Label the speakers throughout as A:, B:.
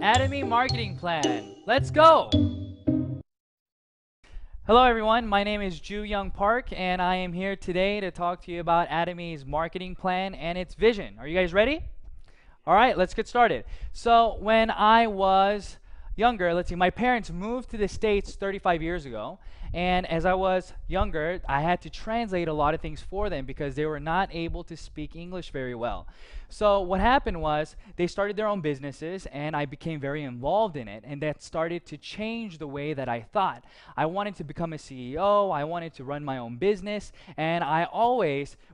A: Atomy marketing plan. Let's go! Hello everyone, my name is Ju Young Park and I am here today to talk to you about Atomy's marketing plan and its vision. Are you guys ready? All right, let's get started. So when I was younger, let's see, my parents moved to the States 35 years ago, and as I was younger, I had to translate a lot of things for them because they were not able to speak English very well. So what happened was they started their own businesses and I became very involved in it, and that started to change the way that I thought. I wanted to become a CEO, I wanted to run my own business, and I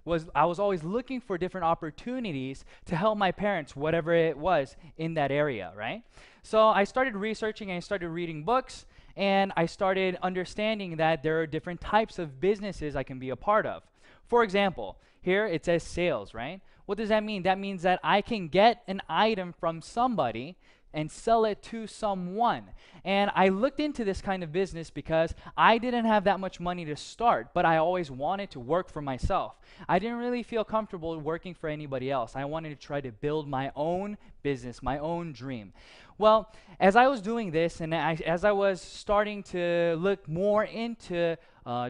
A: was always looking for different opportunities to help my parents, whatever it was in that area, right? So I started researching and I started reading books, and I started understanding that there are different types of businesses I can be a part of. For example, here it says sales, right? What does that mean? That means that I can get an item from somebody and sell it to someone. And I looked into this kind of business because I didn't have that much money to start, but I always wanted to work for myself. I didn't really feel comfortable working for anybody else. I wanted to try to build my own business, my own dream. Well, as I was doing this and as I was starting to look more into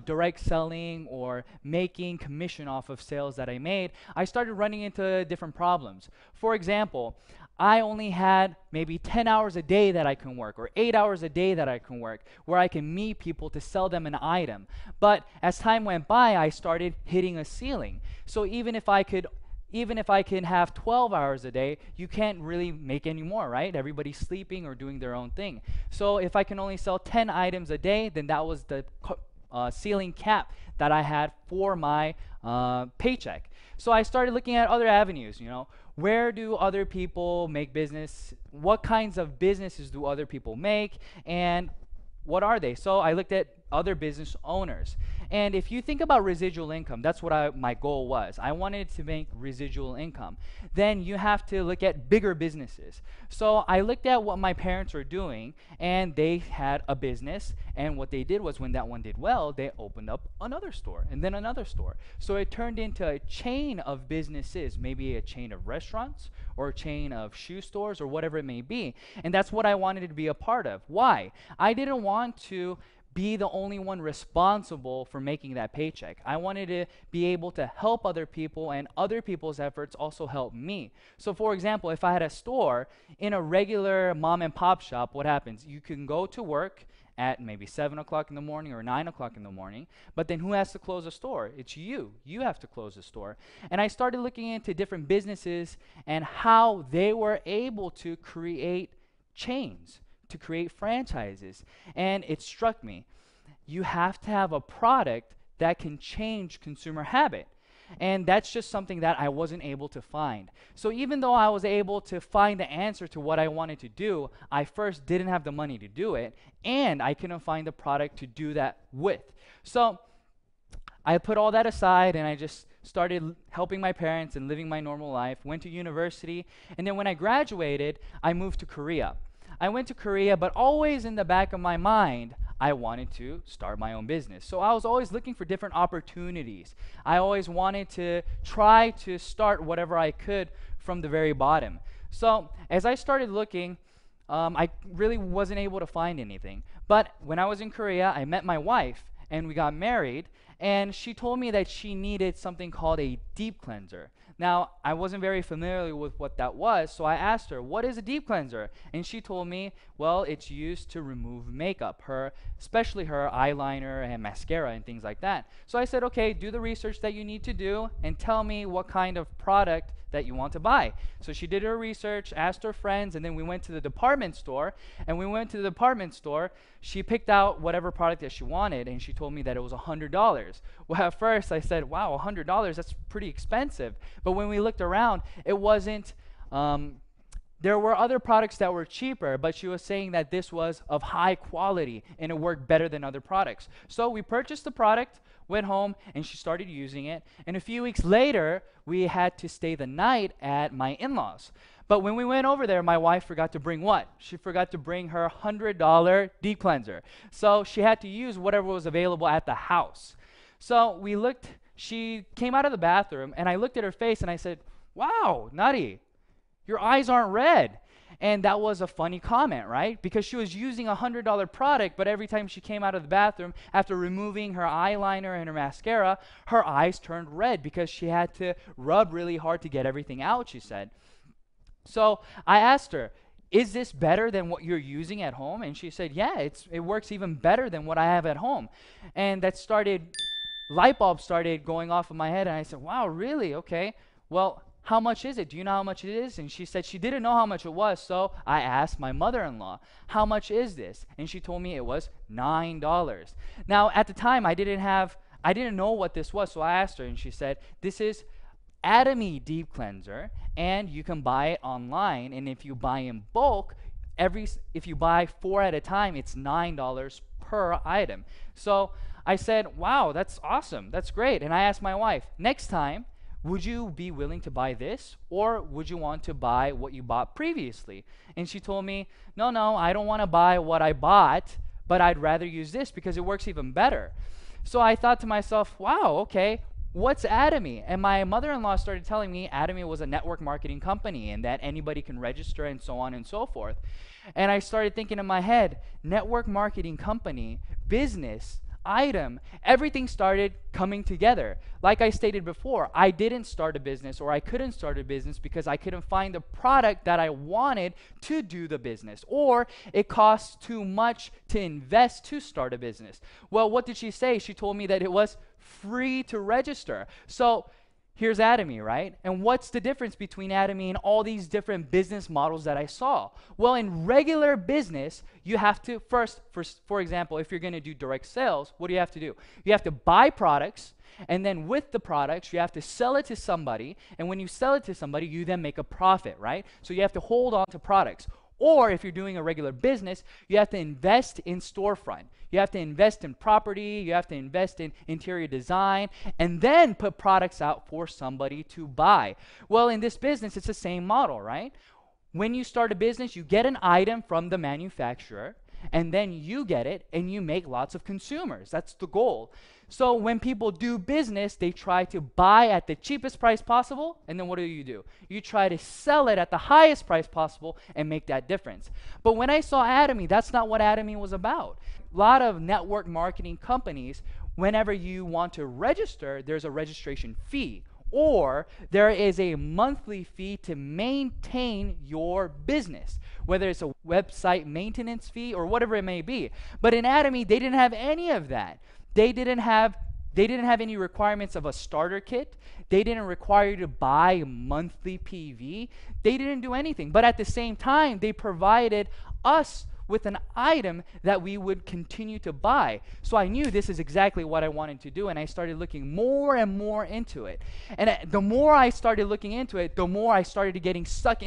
A: direct selling or making commission off of sales that I made, I started running into different problems. For example, I only had maybe 10 hours a day that I can work, or 8 hours a day that I can work, where I can meet people to sell them an item. But as time went by, I started hitting a ceiling. So even if I can have 12 hours a day, you can't really make any more, right? Everybody's sleeping or doing their own thing. So if I can only sell 10 items a day, then that was the ceiling cap that I had for my paycheck. So I started looking at other avenues, where do other people make business? What kinds of businesses do other people make? And what are they? So I looked at other business owners. And if you think about residual income, that's what my goal was. I wanted to make residual income. Then you have to look at bigger businesses. So I looked at what my parents were doing, and they had a business, and what they did was when that one did well, they opened up another store and then another store. So it turned into a chain of businesses, maybe a chain of restaurants or a chain of shoe stores or whatever it may be. And that's what I wanted to be a part of. Why? I didn't want to be the only one responsible for making that paycheck. I wanted to be able to help other people, and other people's efforts also help me. So for example, if I had a store in a regular mom and pop shop, what happens? You can go to work at maybe 7 o'clock in the morning or 9 o'clock in the morning, but then who has to close the store? It's you. You have to close the store. And I started looking into different businesses and how they were able to create chains, to create franchises. And it struck me, you have to have a product that can change consumer habit. And that's just something that I wasn't able to find. So even though I was able to find the answer to what I wanted to do, I first didn't have the money to do it, and I couldn't find the product to do that with. So I put all that aside and I just started helping my parents and living my normal life, went to university, and then when I graduated, I moved to Korea. I went to Korea, but always in the back of my mind, I wanted to start my own business. So I was always looking for different opportunities. I always wanted to try to start whatever I could from the very bottom. So as I started looking, I really wasn't able to find anything. But when I was in Korea, I met my wife and we got married, and she told me that she needed something called a deep cleanser. Now, I wasn't very familiar with what that was, so I asked her, what is a deep cleanser? And she told me, well, it's used to remove makeup, especially her eyeliner and mascara and things like that. So I said, okay, do the research that you need to do and tell me what kind of product that you want to buy. So she did her research, asked her friends, and then we went to the department store. And when we went to the department store, she picked out whatever product that she wanted, and she told me that it was $100. Well, at first I said, wow, $100, that's pretty expensive. But when we looked around, it wasn't, there were other products that were cheaper, but she was saying that this was of high quality and it worked better than other products. So we purchased the product, went home, and she started using it. And a few weeks later, we had to stay the night at my in-laws. But when we went over there, my wife forgot to bring what? She forgot to bring her $100 deep cleanser. So she had to use whatever was available at the house. So we looked, she came out of the bathroom, and I looked at her face and I said, "Wow, Nutty, your eyes aren't red." And that was a funny comment, right? Because she was using a $100 product, but every time she came out of the bathroom, after removing her eyeliner and her mascara, her eyes turned red because she had to rub really hard to get everything out, she said. So I asked her, "Is this better than what you're using at home?" And she said, "Yeah, it works even better than what I have at home." And that started, light bulbs started going off in my head, and I said, "Wow, really? Okay. Well, how much is it? Do you know how much it is?" And she said she didn't know how much it was, so I asked my mother-in-law, "How much is this?" And she told me it was $9. Now, at the time, I didn't know what this was, so I asked her, and she said, "This is Atomy deep cleanser, and you can buy it online, and if you buy in bulk, if you buy 4 at a time, it's $9 per item." So I said, "Wow, that's awesome. That's great." And I asked my wife, "Next time, would you be willing to buy this, or would you want to buy what you bought previously?" And she told me, no, I don't want to buy what I bought, but I'd rather use this because it works even better." So I thought to myself, wow, okay, what's Atomy? And my mother-in-law started telling me Atomy was a network marketing company and that anybody can register and so on and so forth. And I started thinking in my head, network marketing company, business, item, everything started coming together. Like I stated before, I didn't start a business, or I couldn't start a business because I couldn't find the product that I wanted to do the business, or it costs too much to invest to start a business. Well, what did she say? She told me that it was free to register. So here's Atomy, right? And what's the difference between Atomy and all these different business models that I saw? Well, in regular business, you have to first, for example, if you're going to do direct sales, what do you have to do? You have to buy products, and then with the products, you have to sell it to somebody, and when you sell it to somebody, you then make a profit, right? So you have to hold on to products. Or if you're doing a regular business, you have to invest in storefront. You have to invest in property, you have to invest in interior design, and then put products out for somebody to buy. Well, in this business, it's the same model, right? When you start a business, you get an item from the manufacturer, and then you get it, and you make lots of consumers. That's the goal. So when people do business, they try to buy at the cheapest price possible, and then what do? You try to sell it at the highest price possible and make that difference. But when I saw Atomy, that's not what Atomy was about. A lot of network marketing companies, whenever you want to register, there's a registration fee, or there is a monthly fee to maintain your business, whether it's a website maintenance fee or whatever it may be. But in Atomy, they didn't have any of that. They didn't have any requirements of a starter kit. They didn't require you to buy monthly PV. They didn't do anything. But at the same time, they provided us with an item that we would continue to buy. So I knew this is exactly what I wanted to do, and I started looking more and more into it. And the more I started looking into it, the more I started getting sucked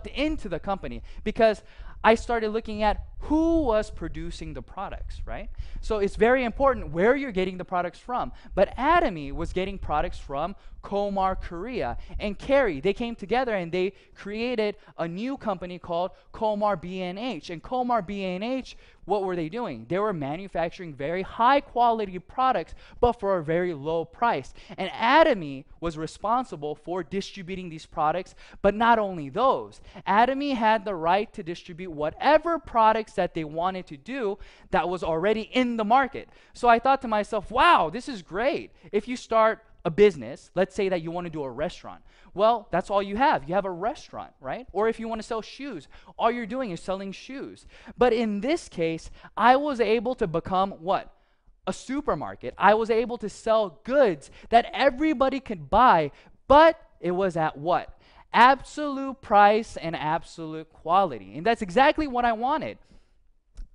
A: into the company, because I started looking at who was producing the products, right? So it's very important where you're getting the products from. But Atomy was getting products from Komar, Korea, and Kerry. They came together and they created a new company called Komar B&H. And Komar B&H, what were they doing? They were manufacturing very high quality products, but for a very low price. And Atomy was responsible for distributing these products, but not only those. Atomy had the right to distribute whatever products that they wanted to do that was already in the market. So I thought to myself, wow, this is great. If you start a business, let's say that you want to do a restaurant. Well, that's all you have. You have a restaurant, right? Or if you want to sell shoes, all you're doing is selling shoes. But in this case, I was able to become what? A supermarket. I was able to sell goods that everybody could buy, but it was at what? Absolute price and absolute quality. And that's exactly what I wanted.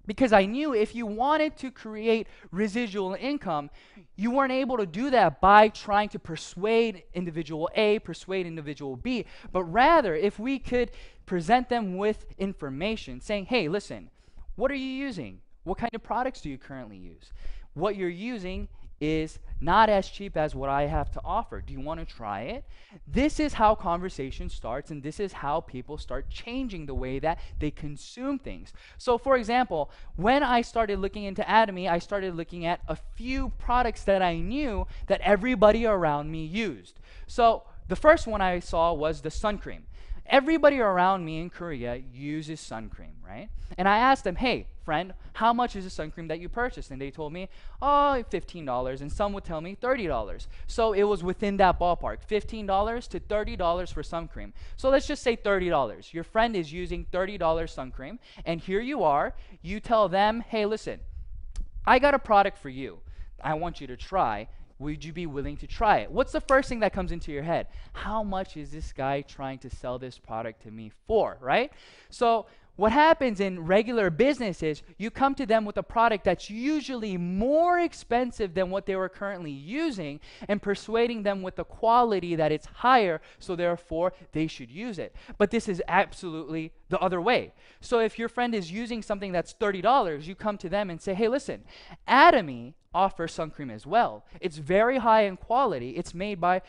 A: Because I knew if you wanted to create residual income, you weren't able to do that by trying to persuade individual A, persuade individual B, but rather if we could present them with information saying, hey, listen, what are you using? What kind of products do you currently use? What you're using is not as cheap as what I have to offer. Do you want to try it? This is how conversation starts, and this is how people start changing the way that they consume things. So for example, when I started looking into Atomy, I started looking at a few products that I knew that everybody around me used. So the first one I saw was the sun cream. Everybody around me in Korea uses sun cream, right? And I asked them, hey, friend, how much is the sun cream that you purchased? And they told me, oh, $15. And some would tell me $30. So it was within that ballpark, $15 to $30 for sun cream. So let's just say $30. Your friend is using $30 sun cream. And here you are. You tell them, hey, listen, I got a product for you. I want you to try. Would you be willing to try it? What's the first thing that comes into your head? How much is this guy trying to sell this product to me for, right? So what happens in regular business is you come to them with a product that's usually more expensive than what they were currently using and persuading them with the quality that it's higher, so therefore they should use it. But this is absolutely the other way. So if your friend is using something that's $30, you come to them and say, hey, listen, Atomy offers sun cream as well. It's very high in quality. It's made by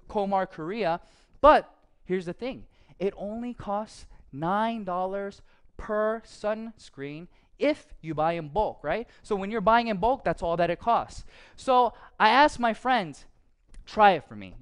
A: Komar Korea, but here's the thing. It only costs $9 per sunscreen if you buy in bulk, right? So when you're buying in bulk, that's all that it costs. So I asked my friends, try it for me,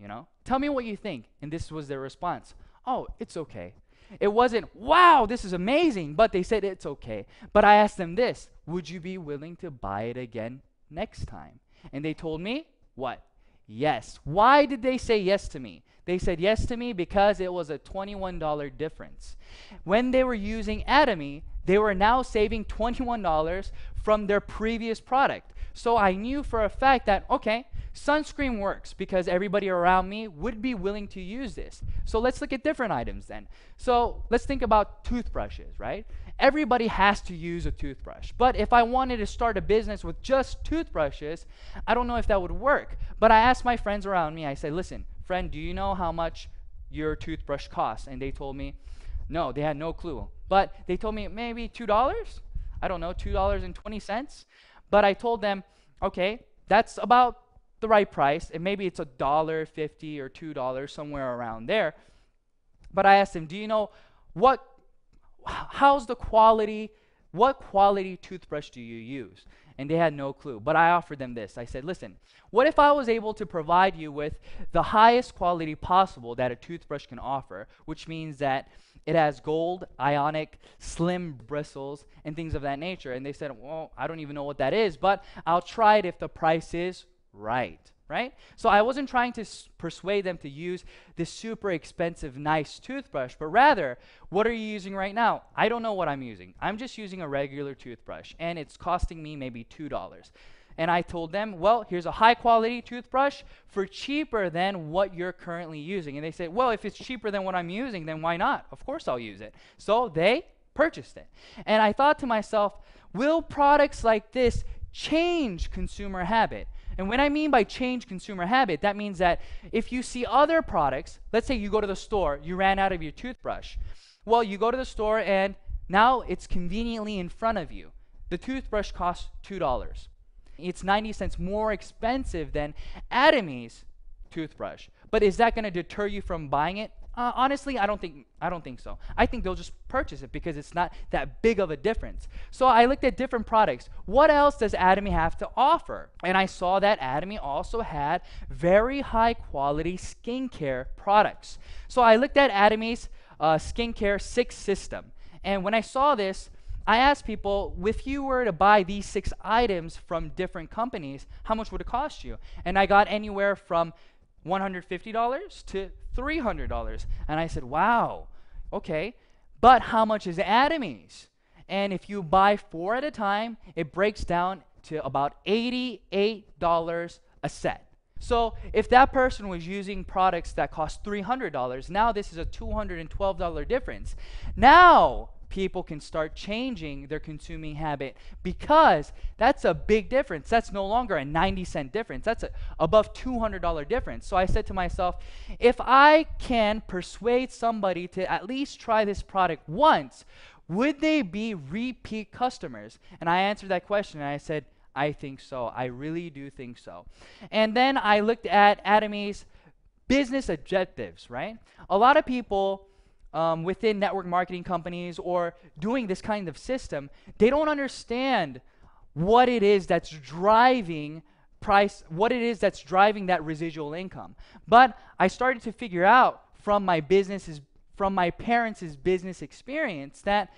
A: Tell me what you think. And this was their response. Oh, it's okay. It wasn't, wow, this is amazing, but they said it's okay. But I asked them this, would you be willing to buy it again next time? And they told me, what? Yes. Why did they say yes to me? They said yes to me because it was a $21 difference. When they were using Atomy, they were now saving $21 from their previous product. So I knew for a fact that, okay, sunscreen works because everybody around me would be willing to use this. So let's look at different items then. So let's think about toothbrushes, right? Everybody has to use a toothbrush. But if I wanted to start a business with just toothbrushes, I don't know if that would work. But I asked my friends around me, I said, listen, friend, do you know how much your toothbrush costs? And they told me, no, they had no clue. But they told me maybe $2? I don't know, $2.20. But I told them, okay, that's about the right price, and maybe it's $1.50 or $2, somewhere around there. But I asked them, do you know how's the quality, what quality toothbrush do you use? And they had no clue. But I offered them this. I said, listen, what if I was able to provide you with the highest quality possible that a toothbrush can offer, which means that it has gold, ionic, slim bristles, and things of that nature? And they said, well, I don't even know what that is, but I'll try it if the price is right? So I wasn't trying to persuade them to use this super expensive, nice toothbrush, but rather, what are you using right now? I don't know what I'm using. I'm just using a regular toothbrush, and it's costing me maybe $2. And I told them, well, here's a high quality toothbrush for cheaper than what you're currently using. And they said, well, if it's cheaper than what I'm using, then why not? Of course I'll use it. So they purchased it. And I thought to myself, will products like this change consumer habit? And when I mean by change consumer habit, that means that if you see other products, let's say you go to the store, you ran out of your toothbrush. Well, you go to the store and now it's conveniently in front of you. The toothbrush costs $2. It's 90 cents more expensive than Atomy's toothbrush. But is that going to deter you from buying it? Honestly, I don't think so. I think they'll just purchase it because it's not that big of a difference. So I looked at different products. What else does Atomy have to offer? And I saw that Atomy also had very high quality skincare products. So I looked at Atomy's skincare 6 system. And when I saw this, I asked people, if you were to buy these 6 items from different companies, how much would it cost you? And I got anywhere from $150 to $300. And I said, wow, okay, but how much is Atomy's? And if you buy 4 at a time, it breaks down to about $88 a set. So if that person was using products that cost $300, now this is a $212 difference. Now people can start changing their consuming habit because that's a big difference. That's no longer a 90-cent difference. That's above $200 difference. So I said to myself, if I can persuade somebody to at least try this product once, would they be repeat customers? And I answered that question and I said, I think so. I really do think so. And then I looked at Atomy's business objectives, right? A lot of people within network marketing companies or doing this kind of system, they don't understand what it is that's driving price, what it is that's driving that residual income. But I started to figure out from my parents' business experience that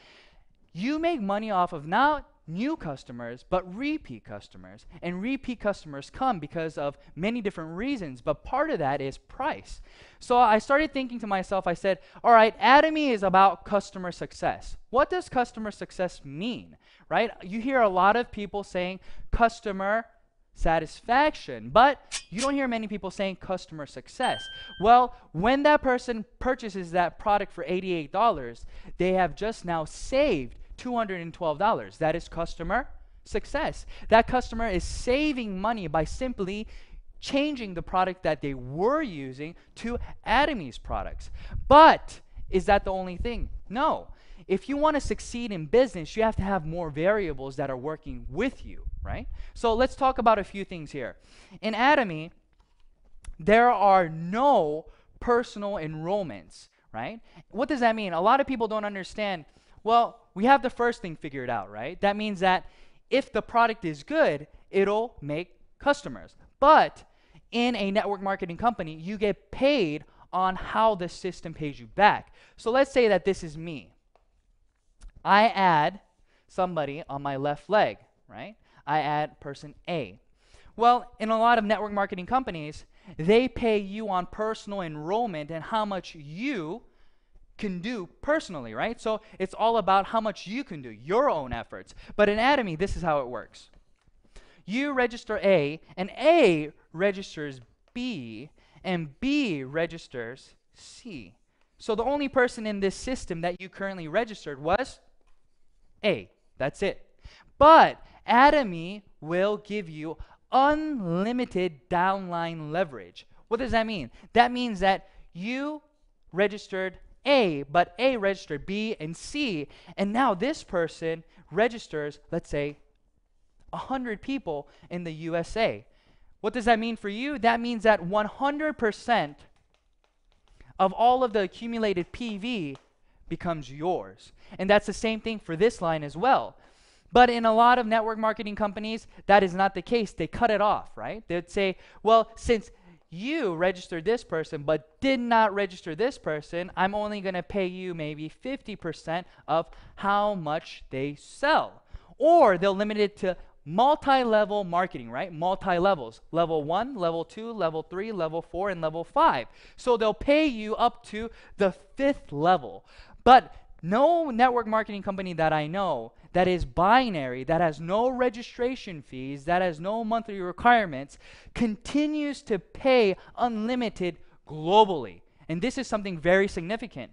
A: you make money off of not new customers, but repeat customers. And repeat customers come because of many different reasons, but part of that is price. So I started thinking to myself, I said, all right, Atomy is about customer success. What does customer success mean, right? You hear a lot of people saying customer satisfaction, but you don't hear many people saying customer success. Well, when that person purchases that product for $88, they have just now saved $212. That is customer success. That customer is saving money by simply changing the product that they were using to Atomy's products. But is that the only thing? No. If you want to succeed in business, you have to have more variables that are working with you, right? So let's talk about a few things here. In Atomy, there are no personal enrollments, right? What does that mean? A lot of people don't understand. Well, we have the first thing figured out, right? That means that if the product is good, it'll make customers. But in a network marketing company, you get paid on how the system pays you back. So let's say that this is me. I add somebody on my left leg, right? I add person A. Well, in a lot of network marketing companies, they pay you on personal enrollment and how much you can do personally, right? So it's all about how much you can do, your own efforts. But in Atomy, this is how it works. You register A, and A registers B, and B registers C. So the only person in this system that you currently registered was A. That's it. But Atomy will give you unlimited downline leverage. What does that mean? That means that you registered A, but A registered B and C, and now this person registers, let's say, 100 people in the USA. What does that mean for you? That means that 100% of all of the accumulated PV becomes yours. And that's the same thing for this line as well. But in a lot of network marketing companies, that is not the case. They cut it off, right? They'd say, well, since you registered this person but did not register this person, I'm only going to pay you maybe 50% of how much they sell. Or they'll limit it to multi-level marketing, right? Multi-levels. Level 1, level 2, level 3, level 4, and level 5. So they'll pay you up to the 5th level. But no network marketing company that I know that is binary, that has no registration fees, that has no monthly requirements, continues to pay unlimited globally. And this is something very significant.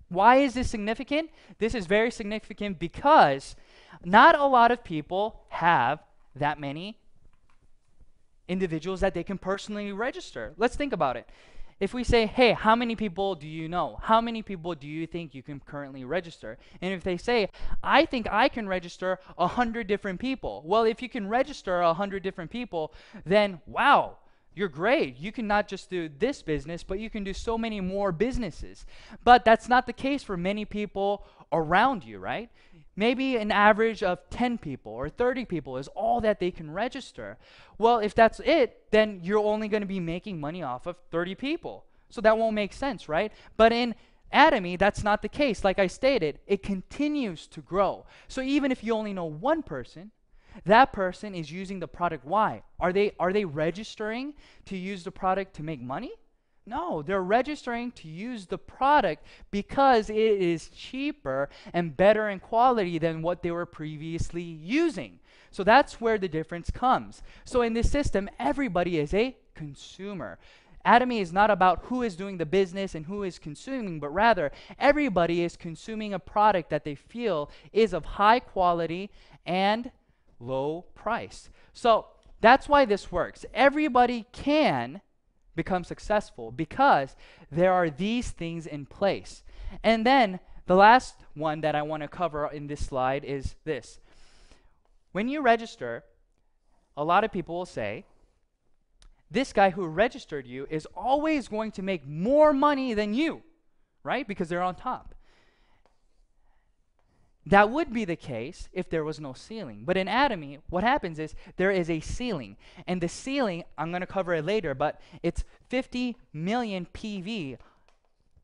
A: Why is this significant? This is very significant because not a lot of people have that many individuals that they can personally register. Let's think about it. If we say, hey, how many people do you know? How many people do you think you can currently register? And if they say, I think I can register 100 different people. Well, if you can register 100 different people, then wow, you're great. You can not just do this business, but you can do so many more businesses. But that's not the case for many people around you, right? Maybe an average of 10 people or 30 people is all that they can register. Well, if that's it, then you're only going to be making money off of 30 people. So that won't make sense, right? But in Atomy, that's not the case. Like I stated, it continues to grow. So even if you only know one person, that person is using the product. Why? Are they registering to use the product to make money? No, they're registering to use the product because it is cheaper and better in quality than what they were previously using. So that's where the difference comes. So in this system, everybody is a consumer. Atomy is not about who is doing the business and who is consuming, but rather everybody is consuming a product that they feel is of high quality and low price. So that's why this works. Everybody can become successful because there are these things in place. And then the last one that I want to cover in this slide is this. When you register, a lot of people will say, this guy who registered you is always going to make more money than you, right? Because they're on top. That would be the case if there was no ceiling. But in Atomy, what happens is there is a ceiling. And the ceiling, I'm going to cover it later, but it's 50 million PV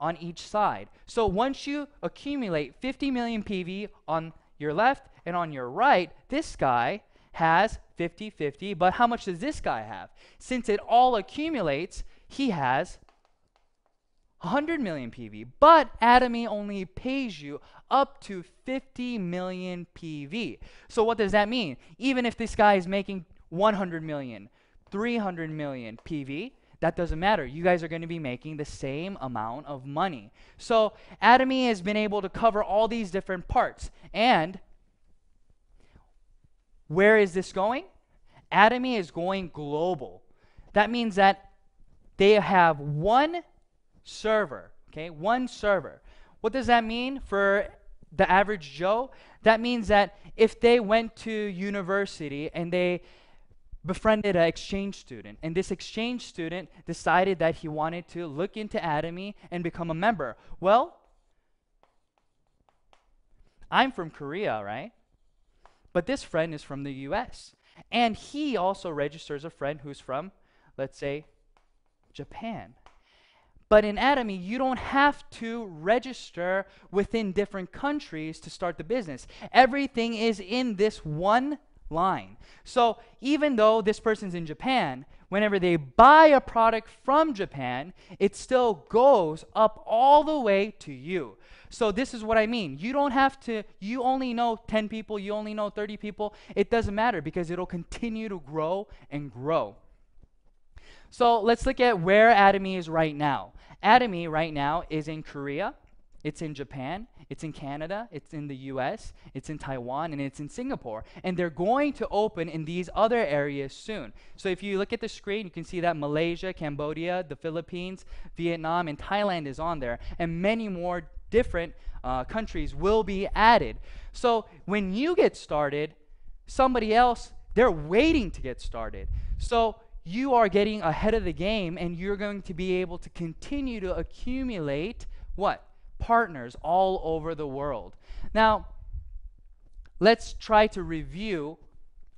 A: on each side. So once you accumulate 50 million PV on your left and on your right, this guy has 50-50, but how much does this guy have? Since it all accumulates, he has 100 million PV, but Atomy only pays you up to 50 million PV. So what does that mean? Even if this guy is making 100 million, 300 million PV, that doesn't matter. You guys are going to be making the same amount of money. So Atomy has been able to cover all these different parts. And where is this going? Atomy is going global. That means that they have one server, okay? One server. What does that mean for the average Joe? That means that if they went to university and they befriended an exchange student, and this exchange student decided that he wanted to look into Atomy and become a member. Well, I'm from Korea, right? But this friend is from the US. And he also registers a friend who's from, let's say, Japan. But in Atomy, you don't have to register within different countries to start the business. Everything is in this one line. So even though this person's in Japan, whenever they buy a product from Japan, it still goes up all the way to you. So this is what I mean. You don't have to, you only know 10 people, you only know 30 people. It doesn't matter because it'll continue to grow and grow. So let's look at where Atomy is right now. Atomy right now is in Korea, it's in Japan, it's in Canada, it's in the US, it's in Taiwan, and it's in Singapore. And they're going to open in these other areas soon. So if you look at the screen, you can see that Malaysia, Cambodia, the Philippines, Vietnam, and Thailand is on there. And many more different countries will be added. So when you get started, somebody else, they're waiting to get started. So you are getting ahead of the game, and you're going to be able to continue to accumulate what? Partners all over the world. Now, let's try to review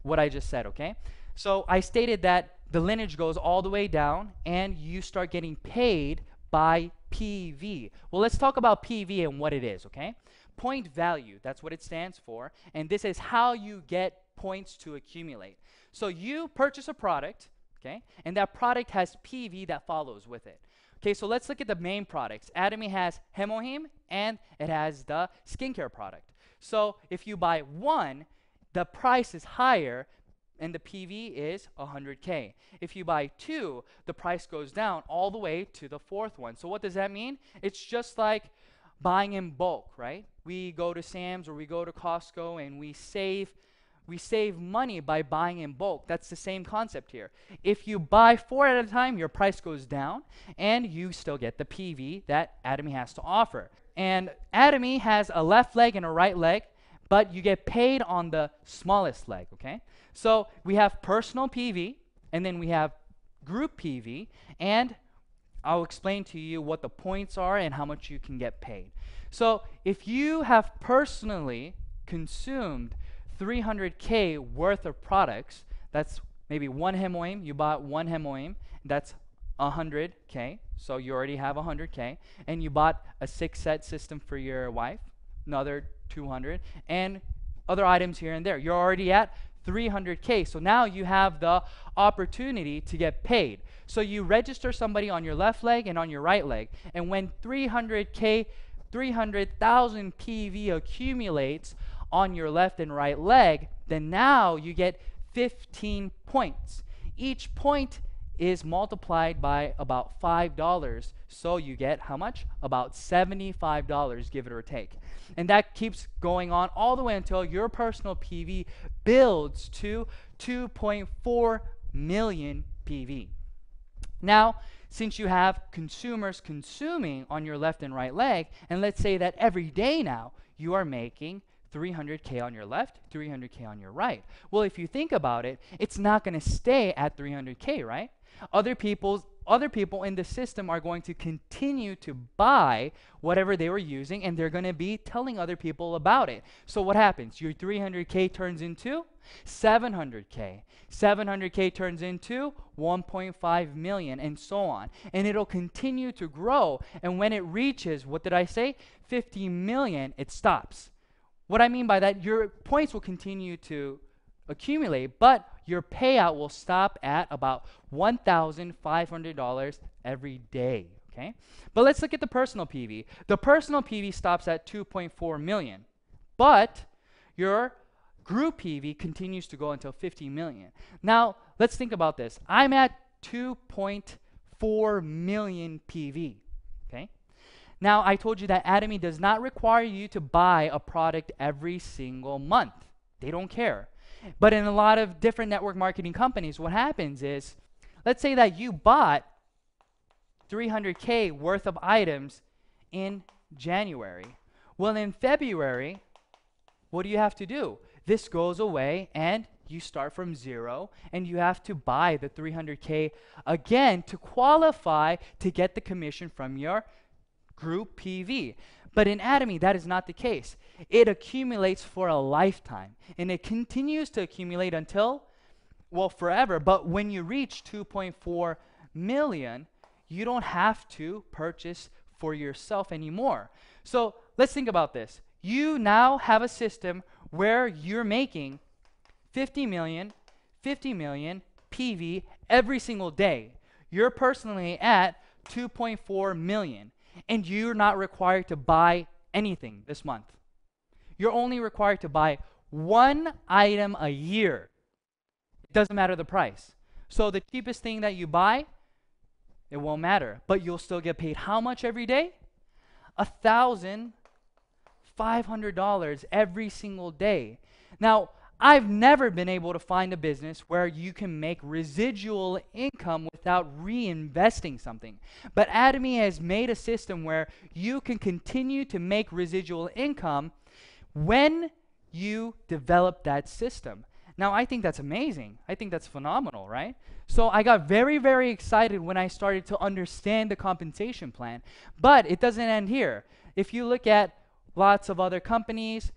A: what I just said, okay? So I stated that the lineage goes all the way down, and you start getting paid by PV. Well, let's talk about PV and what it is, okay? Point value, that's what it stands for, and this is how you get points to accumulate. So you purchase a product, okay, and that product has PV that follows with it. Okay, so let's look at the main products. Atomy has Hemohim, and it has the skincare product. So if you buy one, the price is higher, and the PV is 100K. If you buy two, the price goes down all the way to the fourth one. So what does that mean? It's just like buying in bulk, right? We go to Sam's or we go to Costco and we save money by buying in bulk. That's the same concept here. If you buy 4 at a time, your price goes down and you still get the PV that Atomy has to offer. And Atomy has a left leg and a right leg, but you get paid on the smallest leg, okay? So we have personal PV, and then we have group PV, and I'll explain to you what the points are and how much you can get paid. So if you have personally consumed 300K worth of products, that's maybe one Hemoim, you bought one Hemoim, that's 100K, so you already have 100K, and you bought a 6-set system for your wife, another 200, and other items here and there. You're already at 300K, so now you have the opportunity to get paid. So you register somebody on your left leg and on your right leg, and when 300K, 300,000 PV accumulates on your left and right leg, then now you get 15 points. Each point is multiplied by about $5, so you get how much? About $75, give it or take. And that keeps going on all the way until your personal PV builds to 2.4 million PV. Now, since you have consumers consuming on your left and right leg, and let's say that every day now you are making 300K on your left, 300K on your right. Well, if you think about it, it's not going to stay at 300K, right? Other people in the system are going to continue to buy whatever they were using, and they're going to be telling other people about it. So what happens? Your 300K turns into 700K. 700K turns into 1.5 million, and so on. And it'll continue to grow. And when it reaches, what did I say? 50 million, it stops. What I mean by that, your points will continue to accumulate, but your payout will stop at about $1,500 every day, okay? But let's look at the personal PV. The personal PV stops at 2.4 million, but your group PV continues to go until 50 million. Now, let's think about this. I'm at 2.4 million PV, okay? Now, I told you that Atomy does not require you to buy a product every single month. They don't care. But in a lot of different network marketing companies, what happens is, let's say that you bought 300K worth of items in January. Well, in February, what do you have to do? This goes away and you start from zero, and you have to buy the 300K again to qualify to get the commission from your group PV. But in Atomy, that is not the case. It accumulates for a lifetime, and it continues to accumulate until, well, forever. But when you reach 2.4 million, you don't have to purchase for yourself anymore. So let's think about this. You now have a system where you're making 50 million PV every single day. You're personally at 2.4 million. And you're not required to buy anything this month. You're only required to buy one item a year. It doesn't matter the price. So the cheapest thing that you buy, it won't matter. But you'll still get paid how much every day? $1,500 every single day. Now, I've never been able to find a business where you can make residual income without reinvesting something. But Atomy has made a system where you can continue to make residual income when you develop that system. Now, I think that's amazing. I think that's phenomenal, right? So I got very, very excited when I started to understand the compensation plan. But it doesn't end here. If you look at lots of other companies,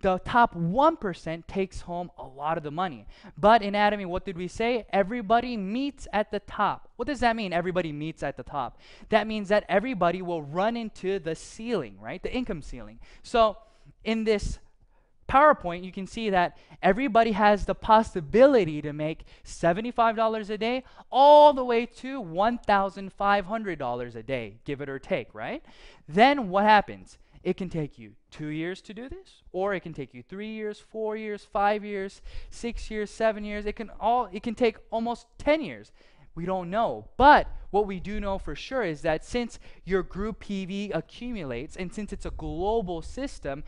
A: the top 1% takes home a lot of the money. But in Atomy, what did we say? Everybody meets at the top. What does that mean, everybody meets at the top? That means that everybody will run into the ceiling, right? The income ceiling. So in this PowerPoint, you can see that everybody has the possibility to make $75 a day all the way to $1,500 a day, give it or take, right? Then what happens? It can take you 2 years to do this, or it can take you 3 years, 4 years, 5 years, 6 years, 7 years. It can take almost 10 years. We don't know. But what we do know for sure is that since your group PV accumulates, and since it's a global system,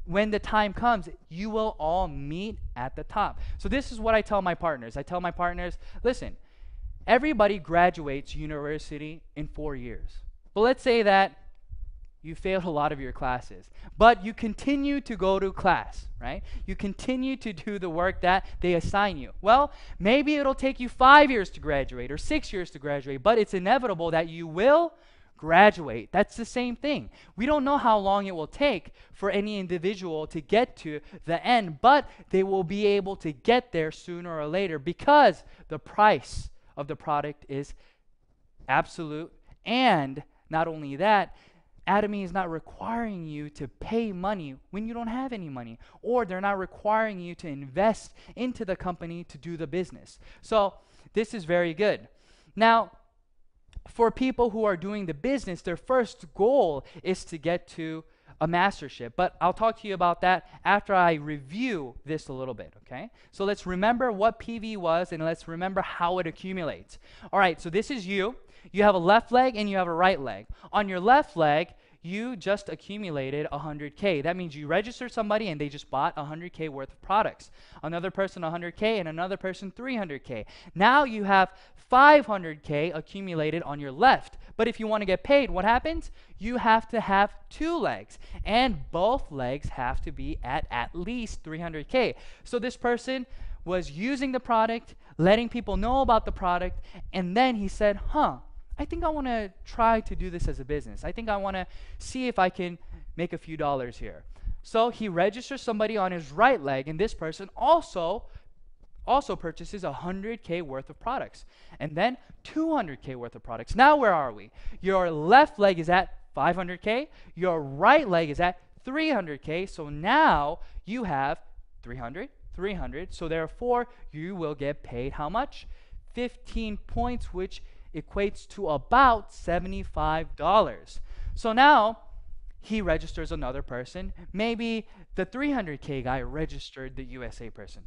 A: when the time comes, you will all meet at the top. So this is what I tell my partners. I tell my partners, listen, everybody graduates university in 4 years. But let's say that you failed a lot of your classes, but you continue to go to class, right? You continue to do the work that they assign you. Well, maybe it'll take you 5 years to graduate or 6 years to graduate, but it's inevitable that you will graduate. That's the same thing. We don't know how long it will take for any individual to get to the end, but they will be able to get there sooner or later because the price of the product is absolute. And not only that, Atomy is not requiring you to pay money when you don't have any money, or they're not requiring you to invest into the company to do the business. So this is very good. Now, for people who are doing the business, their first goal is to get to a mastership. But I'll talk to you about that after I review this a little bit, okay? So let's remember what PV was, and let's remember how it accumulates. All right, so this is you. You have a left leg and you have a right leg. On your left leg, you just accumulated 100K. That means you registered somebody and they just bought 100K worth of products. Another person 100K and another person 300K. Now you have 500K accumulated on your left. But if you want to get paid, what happens? You have to have two legs, and both legs have to be at least 300K. So this person was using the product, letting people know about the product, and then he said, I think I want to try to do this as a business. I think I want to see if I can make a few dollars here. So he registers somebody on his right leg, and this person also purchases 100K worth of products, and then 200K worth of products. Now where are we? Your left leg is at 500K, your right leg is at 300K, so now you have 300, 300, so therefore you will get paid how much? 15 points, which equates to about $75. So now he registers another person. Maybe the 300K guy registered the USA person.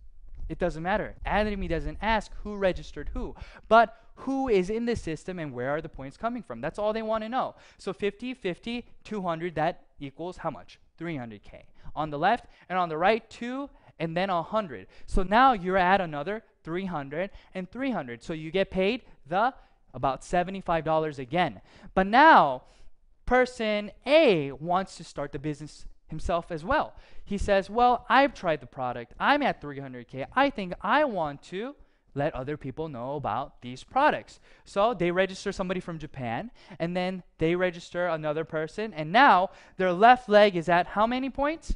A: It doesn't matter. Atomy doesn't ask who registered who, but who is in the system and where are the points coming from. That's all they want to know. So 50, 50, 200, that equals how much? 300K. On the left and on the right, 2 and then 100. So now you're at another 300 and 300. So you get paid about $75 again. But now person A wants to start the business himself as well. He says, well, I've tried the product. I'm at 300K. I think I want to let other people know about these products. So they register somebody from Japan, and then they register another person, and now their left leg is at how many points?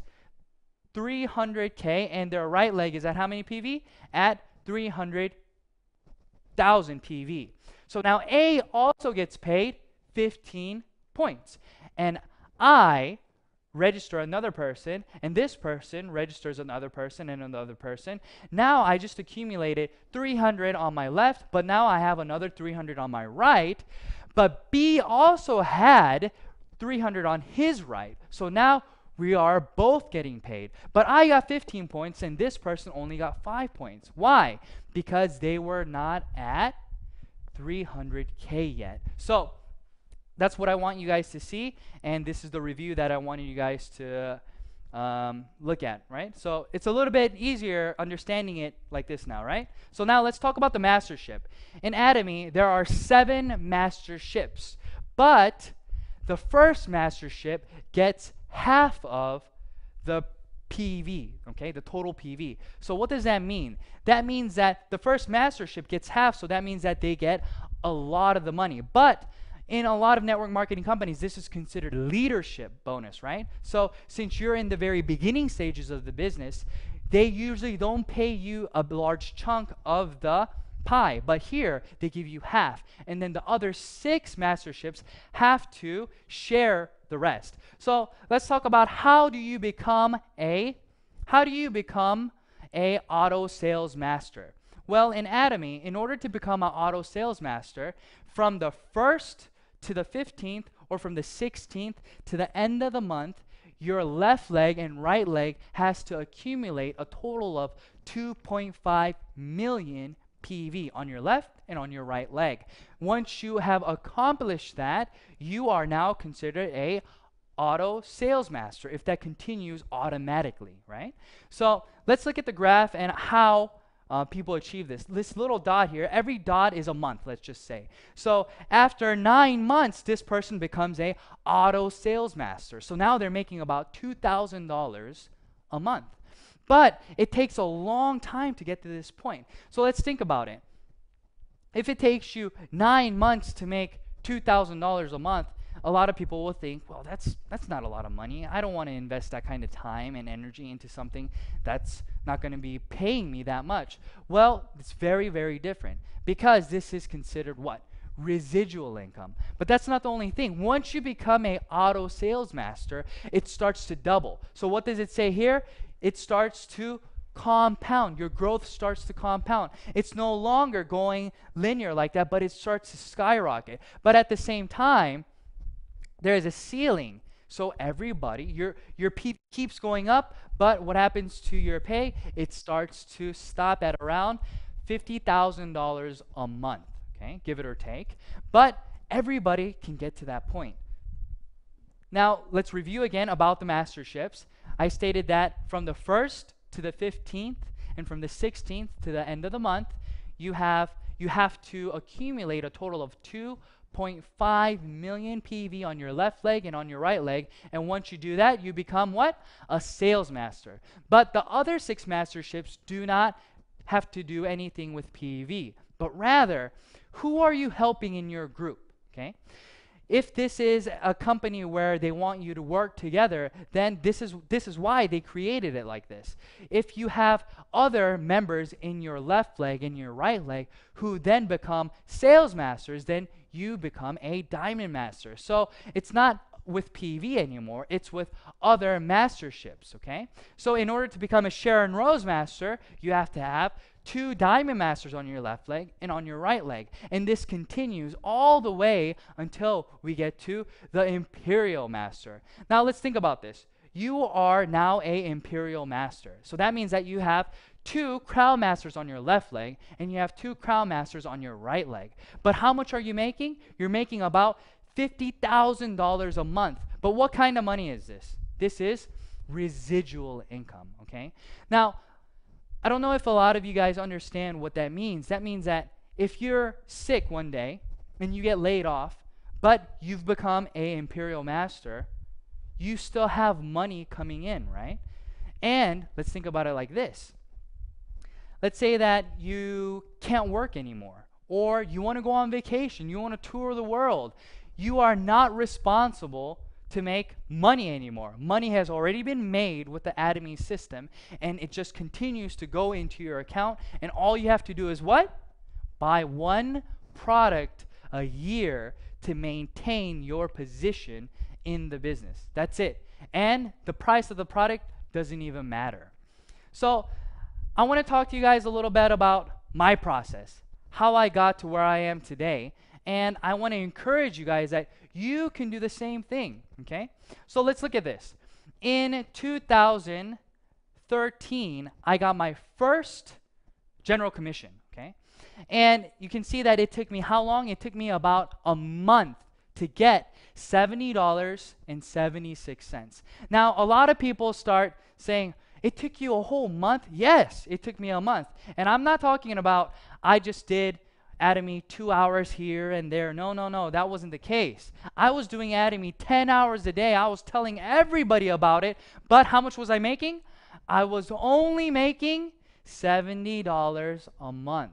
A: 300K, and their right leg is at how many PV? At 300,000 PV. So now A also gets paid 15 points, and I register another person, and this person registers another person and another person. Now I just accumulated 300 on my left, but now I have another 300 on my right. But B also had 300 on his right. So now we are both getting paid. But I got 15 points, and this person only got 5 points. Why? Because they were not at 300K yet. So that's what I want you guys to see, and this is the review that I wanted you guys to look at, right? So it's a little bit easier understanding it like this now, right? So now let's talk about the mastership. In Atomy, there are 7 masterships, but the first mastership gets half of the PV, okay, the total PV. So what does that mean? That means that the first mastership gets half, so that means that they get a lot of the money. But in a lot of network marketing companies, this is considered leadership bonus, right? So since you're in the very beginning stages of the business, they usually don't pay you a large chunk of the pie, but here they give you half, and then the other 6 masterships have to share the rest. So let's talk about how do you become a auto sales master. Well, in Atomy, in order to become an auto sales master, from the 1st to the 15th, or from the 16th to the end of the month, your left leg and right leg has to accumulate a total of 2.5 million PV on your left and on your right leg. Once you have accomplished that, you are now considered a auto sales master if that continues automatically, right? So let's look at the graph and how people achieve this. This little dot here, every dot is a month, let's just say. So after 9 months, this person becomes a auto sales master. So now they're making about $2,000 a month. But it takes a long time to get to this point. So let's think about it. If it takes you 9 months to make $2,000 a month, a lot of people will think, well, that's not a lot of money. I don't want to invest that kind of time and energy into something that's not going to be paying me that much. Well, it's very, very different, because this is considered what? Residual income. But that's not the only thing. Once you become a auto sales master, it starts to double. So what does it say here? It starts to compound. Your growth starts to compound. It's no longer going linear like that, but it starts to skyrocket. But at the same time, there is a ceiling. So everybody, your pay keeps going up, but what happens to your pay? It starts to stop at around $50,000 a month, okay, give it or take. But everybody can get to that point. Now, let's review again about the masterships. I stated that from the 1st to the 15th and from the 16th to the end of the month, you have to accumulate a total of 2.5 million PV on your left leg and on your right leg. And once you do that, you become what? A sales master. But the other 6 masterships do not have to do anything with PV, but rather, who are you helping in your group? Okay? If this is a company where they want you to work together, then this is why they created it like this. If you have other members in your left leg and your right leg who then become sales masters, then you become a diamond master. So it's not with PV anymore, it's with other masterships, okay? So in order to become a Sharon Rose master, you have to have 2 diamond masters on your left leg and on your right leg. And this continues all the way until we get to the Imperial Master. Now let's think about this. You are now a Imperial Master. So that means that you have 2 Crown Masters on your left leg and you have 2 Crown Masters on your right leg. But how much are you making? You're making about $50,000 a month. But what kind of money is this? This is residual income, okay? Now, I don't know if a lot of you guys understand what that means. That means that if you're sick one day and you get laid off, but you've become a Imperial Master, you still have money coming in, right? And let's think about it like this. Let's say that you can't work anymore, or you want to go on vacation, you want to tour the world. You are not responsible to make money anymore. Money has already been made with the Atomy system, and it just continues to go into your account, and all you have to do is what? Buy 1 product a year to maintain your position in the business. That's it. And the price of the product doesn't even matter. So I want to talk to you guys a little bit about my process, how I got to where I am today, and I want to encourage you guys that you can do the same thing, okay? So let's look at this. In 2013, I got my first general commission, okay? And you can see that it took me how long? It took me about a month to get $70.76. Now, a lot of people start saying, it took you a whole month? Yes, it took me a month. And I'm not talking about I just did Atomy 2 hours here and there. No, that wasn't the case. I was doing Atomy 10 hours a day. I was telling everybody about it. But how much was I making? I was only making $70 a month.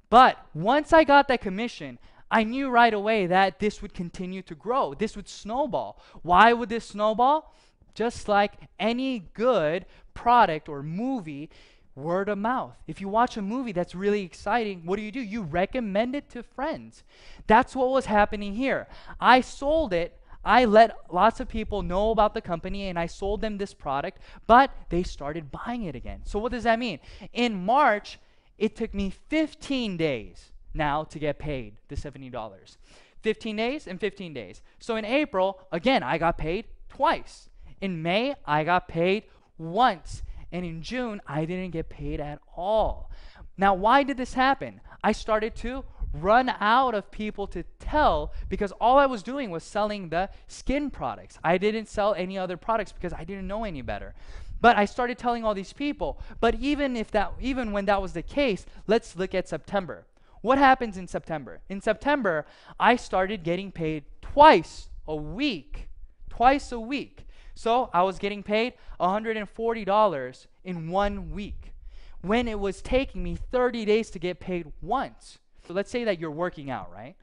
A: But once I got that commission, I knew right away that this would continue to grow. This would snowball. Why would this snowball? Just like any good product or movie, word of mouth. If you watch a movie that's really exciting, what do? You recommend it to friends. That's what was happening here. I sold it. I let lots of people know about the company and I sold them this product, but they started buying it again. So what does that mean? In March, it took me 15 days now to get paid the $70. 15 days and 15 days. So in April, again, I got paid twice. In May, I got paid once. And in June, I didn't get paid at all. Now, why did this happen? I started to run out of people to tell because all I was doing was selling the skin products. I didn't sell any other products because I didn't know any better. But I started telling all these people. But even when that was the case, let's look at September. What happens in September? In September, I started getting paid twice a week. Twice a week. So I was getting paid $140 in 1 week when it was taking me 30 days to get paid once. So let's say that you're working out, right?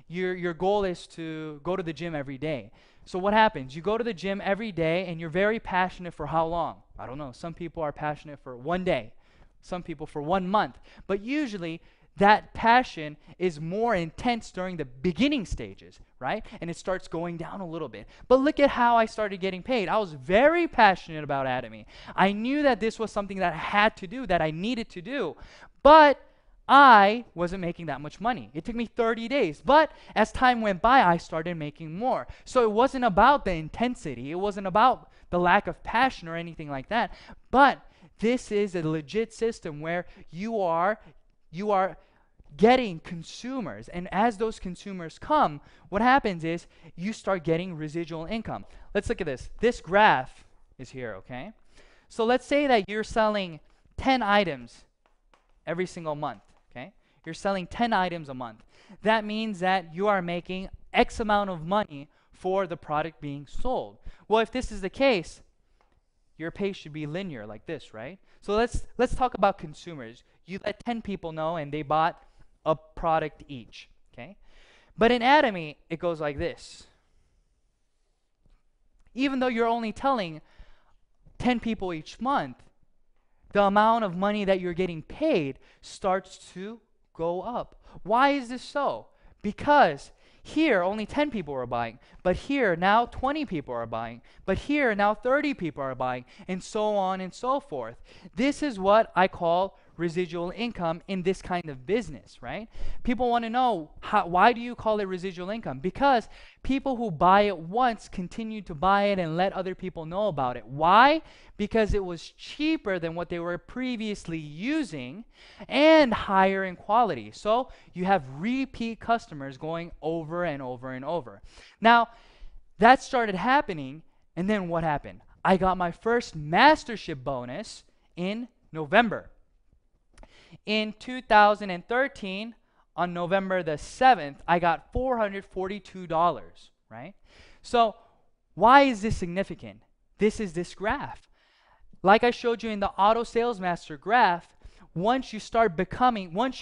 A: Your goal is to go to the gym every day. So what happens? You go to the gym every day and you're very passionate for how long? I don't know. Some people are passionate for 1 day. Some people for 1 month. But usually that passion is more intense during the beginning stages, right? And it starts going down a little bit. But look at how I started getting paid. I was very passionate about Atomy. I knew that this was something that I had to do, that I needed to do. But I wasn't making that much money. It took me 30 days. But as time went by, I started making more. So it wasn't about the intensity. It wasn't about the lack of passion or anything like that. But this is a legit system where you are getting consumers. And as those consumers come, what happens is you start getting residual income. Let's look at this. This graph is here, okay? So let's say that you're selling 10 items every single month, okay? You're selling 10 items a month. That means that you are making X amount of money for the product being sold. Well, if this is the case, your pace should be linear like this, right? So let's talk about consumers. You let 10 people know and they bought a product each, okay? But in Atomy, it goes like this. Even though you're only telling 10 people each month, the amount of money that you're getting paid starts to go up. Why is this so? Because here, only 10 people are buying, but here, now 20 people are buying, but here, now 30 people are buying, and so on and so forth. This is what I call residual income in this kind of business, right? People want to know, why do you call it residual income? Because people who buy it once continue to buy it and let other people know about it. Why? Because it was cheaper than what they were previously using and higher in quality. So you have repeat customers going over and over and over. Now, that started happening, and then what happened? I got my first mastership bonus in November. In 2013, on November the 7th, I got $442, right? So why is this significant? This is this graph. Like I showed you in the auto sales master graph, once you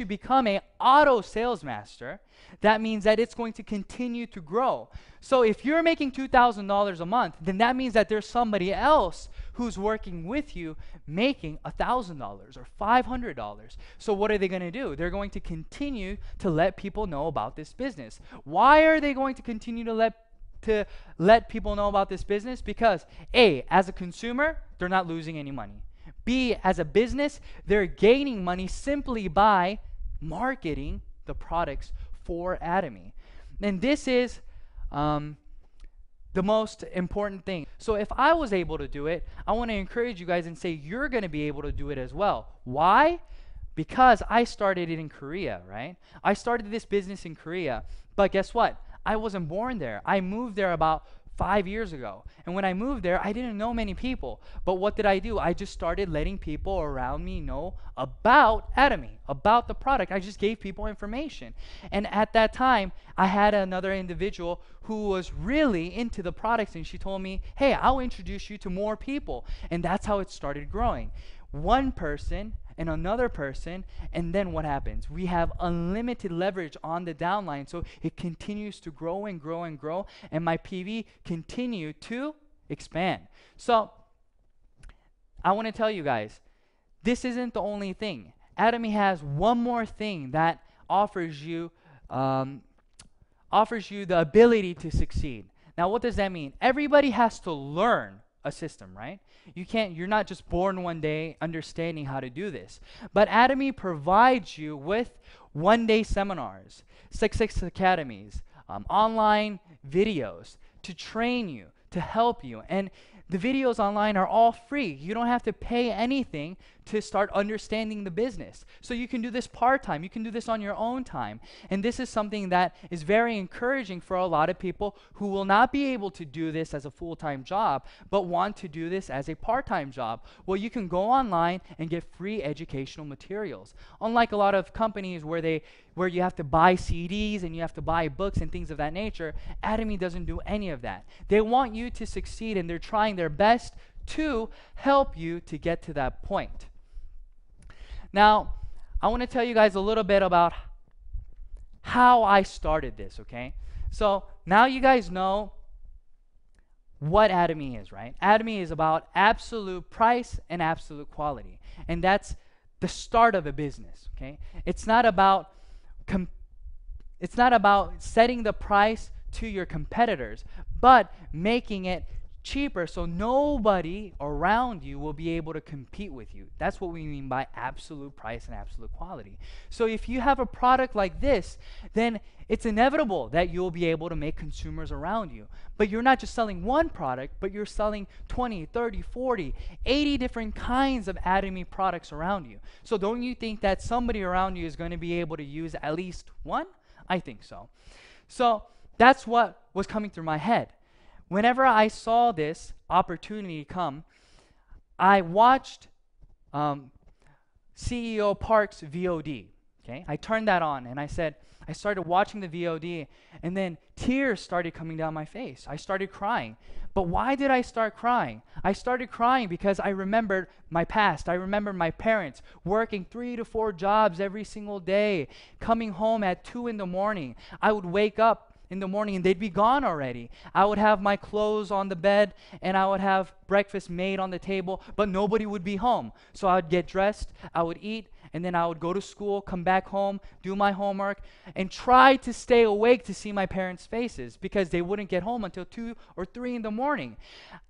A: become a auto sales master, that means that it's going to continue to grow. So if you're making $2,000 a month, then that means that there's somebody else who's working with you making $1,000 or $500. So what are they going to do? They're going to continue to let people know about this business. Why are they going to continue to let people know about this business? Because A, as a consumer, they're not losing any money. B, as a business, they're gaining money simply by marketing the products for Atomy. And this is the most important thing. So if I was able to do it, I want to encourage you guys and say you're going to be able to do it as well. Why? Because I started it in Korea, right? I started this business in Korea, but guess what? I wasn't born there. I moved there about 5 years ago. And when I moved there, I didn't know many people. But what did I do? I just started letting people around me know about Atomy, about the product. I just gave people information. And at that time, I had another individual who was really into the products, and she told me, hey, I'll introduce you to more people. And that's how it started growing. One person and another person, and then what happens? We have unlimited leverage on the downline, so it continues to grow and grow and grow, and my PV continue to expand. So I want to tell you guys, this isn't the only thing. Atomy has one more thing that offers you the ability to succeed. Now, what does that mean? Everybody has to learn a system, right? You're not just born one day understanding how to do this. But Atomy provides you with one-day seminars, 6 academies, online videos to train you, to help you. And the videos online are all free. You don't have to pay anything to start understanding the business. So you can do this part-time. You can do this on your own time. And this is something that is very encouraging for a lot of people who will not be able to do this as a full-time job, but want to do this as a part-time job. Well, you can go online and get free educational materials. Unlike a lot of companies where you have to buy CDs and you have to buy books and things of that nature, Atomy doesn't do any of that. They want you to succeed, and they're trying their best to help you to get to that point. Now, I want to tell you guys a little bit about how I started this, okay? So now you guys know what Atomy is, right? Atomy is about absolute price and absolute quality. And that's the start of a business, okay? It's not about setting the price to your competitors, but making it cheaper, so nobody around you will be able to compete with you. That's what we mean by absolute price and absolute quality. So if you have a product like this, then it's inevitable that you'll be able to make consumers around you. But you're not just selling one product, but you're selling 20, 30, 40, 80 different kinds of Atomy products around you. So don't you think that somebody around you is going to be able to use at least one? I think so. So that's what was coming through my head. Whenever I saw this opportunity come, I watched CEO Park's VOD. Okay, I turned that on and I started watching the VOD, and then tears started coming down my face. I started crying. But why did I start crying? I started crying because I remembered my past. I remembered my parents working 3 to 4 jobs every single day, coming home at 2 in the morning. I would wake up in the morning and they'd be gone already. I would have my clothes on the bed and I would have breakfast made on the table, but nobody would be home. So I would get dressed, I would eat, and then I would go to school, come back home, do my homework, and try to stay awake to see my parents' faces because they wouldn't get home until 2 or 3 in the morning.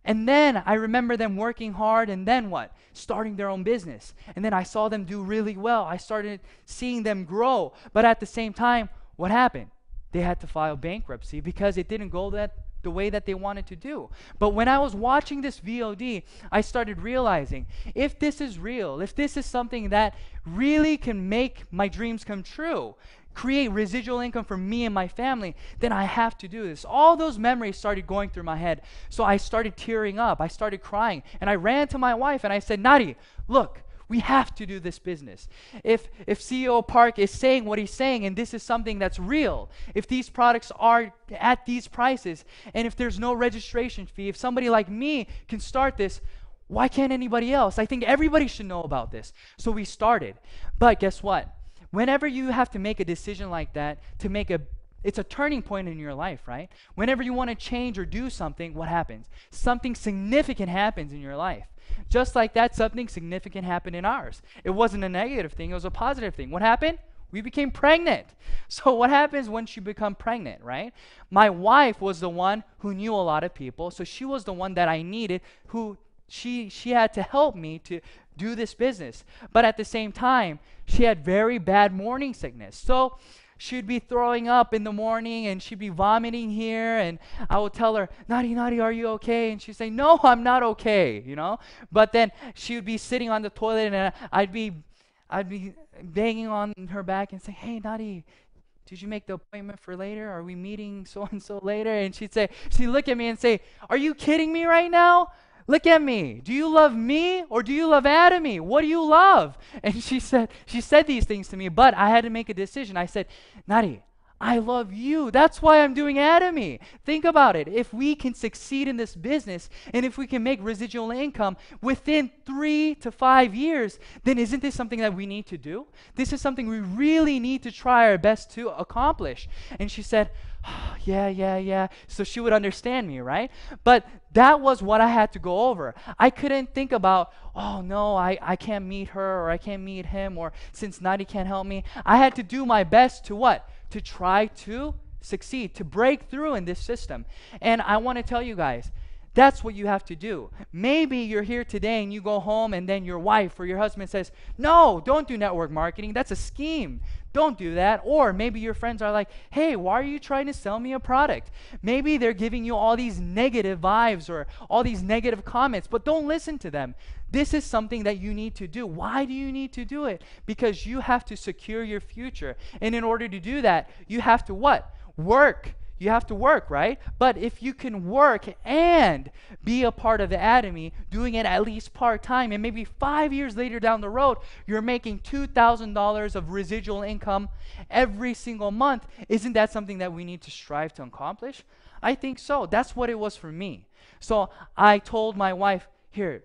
A: And then I remember them working hard, and then what? Starting their own business. And then I saw them do really well. I started seeing them grow. But at the same time, what happened? They had to file bankruptcy because it didn't go the way that they wanted to do. But when I was watching this VOD, I started realizing, if this is real, if this is something that really can make my dreams come true, create residual income for me and my family, then I have to do this. All those memories started going through my head. So I started tearing up. I started crying. And I ran to my wife and I said, Nadi, look, we have to do this business. If CEO Park is saying what he's saying, and this is something that's real, if these products are at these prices, and if there's no registration fee, if somebody like me can start this, why can't anybody else? I think everybody should know about this. So we started. But guess what? Whenever you have to make a decision like that, it's a turning point in your life, right? Whenever you want to change or do something, what happens? Something significant happens in your life. Just like that, something significant happened in ours. It wasn't a negative thing, it was a positive thing. What happened? We became pregnant. So what happens once you become pregnant, right? My wife was the one who knew a lot of people, so she was the one that I needed, who she had to help me to do this business. But at the same time, she had very bad morning sickness. So she'd be throwing up in the morning and she'd be vomiting here, and I would tell her, Nadi, are you okay? And she'd say, no, I'm not okay, you know? But then she would be sitting on the toilet and I'd be banging on her back and say, hey, Nadi, did you make the appointment for later? Are we meeting so-and-so later? And she'd look at me and say, are you kidding me right now? Look at me. Do you love me or do you love Atomy? What do you love? And she said these things to me, but I had to make a decision. I said, Nadi, I love you. That's why I'm doing Atomy. Think about it. If we can succeed in this business and if we can make residual income within 3 to 5 years, then isn't this something that we need to do? This is something we really need to try our best to accomplish. And she said, yeah. So she would understand me, right? But that was what I had to go over. I couldn't think about, oh no, I can't meet her or I can't meet him, or since Nadi can't help me. I had to do my best to what? To try to succeed, to break through in this system. And I want to tell you guys, that's what you have to do. Maybe you're here today and you go home and then your wife or your husband says, no, don't do network marketing. That's a scheme. Don't do that. Or maybe your friends are like, hey, why are you trying to sell me a product? Maybe they're giving you all these negative vibes or all these negative comments, but don't listen to them. This is something that you need to do. Why do you need to do it? Because you have to secure your future. And in order to do that, you have to what? Work. You have to work, right? But if you can work and be a part of the Atomy, doing it at least part-time, and maybe 5 years later down the road, you're making $2,000 of residual income every single month, isn't that something that we need to strive to accomplish? I think so. That's what it was for me. So I told my wife, here,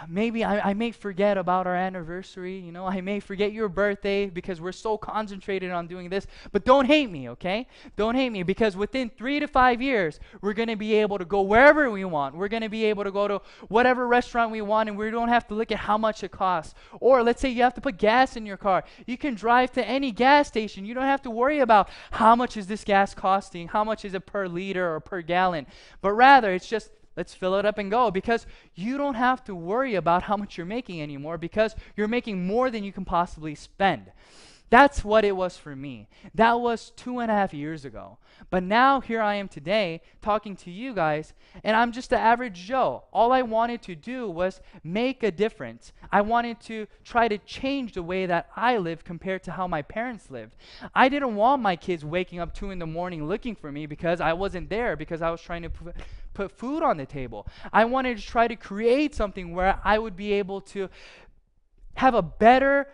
A: maybe I may forget about our anniversary, you know, I may forget your birthday because we're so concentrated on doing this, but don't hate me, okay? Don't hate me, because within 3 to 5 years, we're going to be able to go wherever we want. We're going to be able to go to whatever restaurant we want, and we don't have to look at how much it costs. Or let's say you have to put gas in your car. You can drive to any gas station. You don't have to worry about how much is this gas costing, how much is it per liter or per gallon, but rather it's just let's fill it up and go, because you don't have to worry about how much you're making anymore, because you're making more than you can possibly spend. That's what it was for me. That was 2.5 years ago. But now here I am today talking to you guys, and I'm just the average Joe. All I wanted to do was make a difference. I wanted to try to change the way that I live compared to how my parents lived. I didn't want my kids waking up 2 in the morning looking for me because I wasn't there, because I was trying to put food on the table. I wanted to try to create something where I would be able to have a better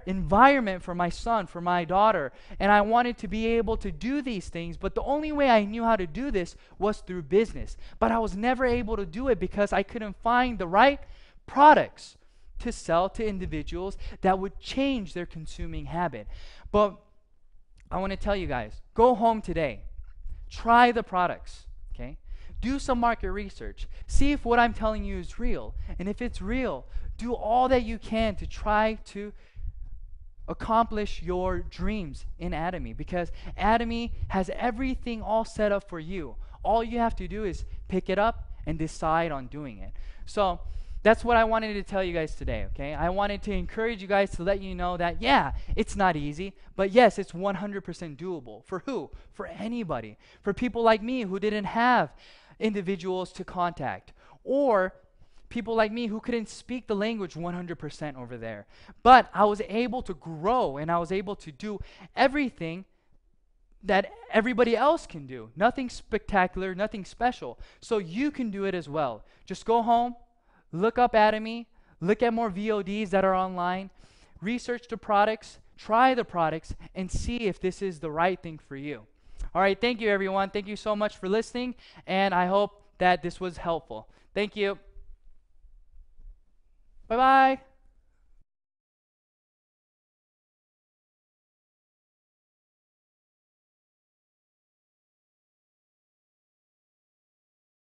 A: environment for my son, for my daughter. And I wanted to be able to do these things, but the only way I knew how to do this was through business. But I was never able to do it because I couldn't find the right products to sell to individuals that would change their consuming habit. But I want to tell you guys, go home today, try the products, okay? Do some market research. See if what I'm telling you is real. And if it's real, do all that you can to try to accomplish your dreams in Atomy, because Atomy has everything all set up for you. All you have to do is pick it up and decide on doing it. So that's what I wanted to tell you guys today, okay? I wanted to encourage you guys to let you know that, yeah, it's not easy, but yes, it's 100% doable. For who? For anybody. For people like me who didn't have individuals to contact, or people like me who couldn't speak the language 100% over there. But I was able to grow, and I was able to do everything that everybody else can do. Nothing spectacular, nothing special. So you can do it as well. Just go home, look up Atomy, look at more VODs that are online, research the products, try the products, and see if this is the right thing for you. All right, thank you, everyone. Thank you so much for listening, and I hope that this was helpful. Thank you. Bye-bye.